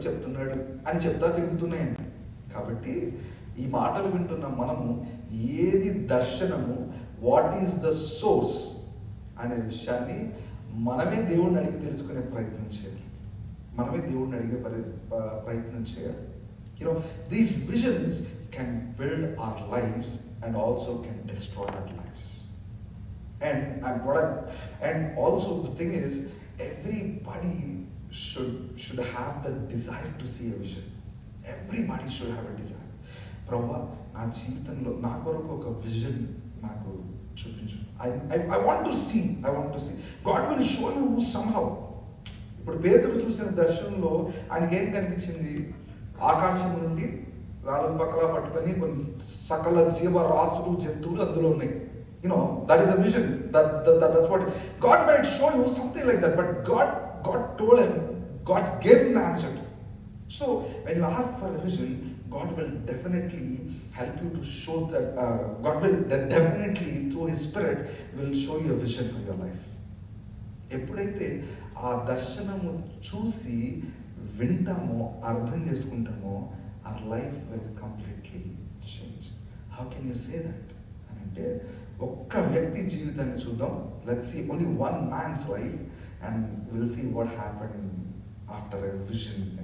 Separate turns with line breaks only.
చెప్తున్నాడు అని చెప్తా తిరుగుతున్నాయండి. కాబట్టి ఈ మాటలు వింటున్న మనము ఏది దర్శనము, వాట్ ఈస్ ద సోర్స్ అనే విషయాన్ని మనమే దేవుడిని అడిగి తెలుసుకునే ప్రయత్నం చేయాలి. మనమే దేవుడిని అడిగే ప్రయత్నం చేయాలి. These visions can build our lives and also can destroy our lives. And also the thing is, everybody should have the desire to see a vision. Everybody should have a desire. ప్రభువా, నా జీవితంలో నా కొరకు ఒక vision నాకు చూపించు. I want to see. God will show you somehow. ఇప్పుడు పేతురు చూసిన దర్శనంలో ఆయనకి ఏం కనిపించింది? ఆకాశం నుండి రాళ్ళు పక్కలా పట్టుకొని కొన్ని సకల జీవరాశులు, జంతువులు అందులో ఉన్నాయి. That is a vision. That's what God might show you something like that. But God told him, God gave him an answer. So when you ask for a vision, God will definitely help you to show that. God will definitely through His Spirit will show you a vision for your life. ఎప్పుడైతే ఆ దర్శనము చూసి వింటామో, అర్థం చేసుకుంటామో, our life will completely change. How can you say that? అని అంటే ఒక్క వ్యక్తి జీవితాన్ని చూద్దాం. Let's see only one man's life and we'll see what happened after a vision.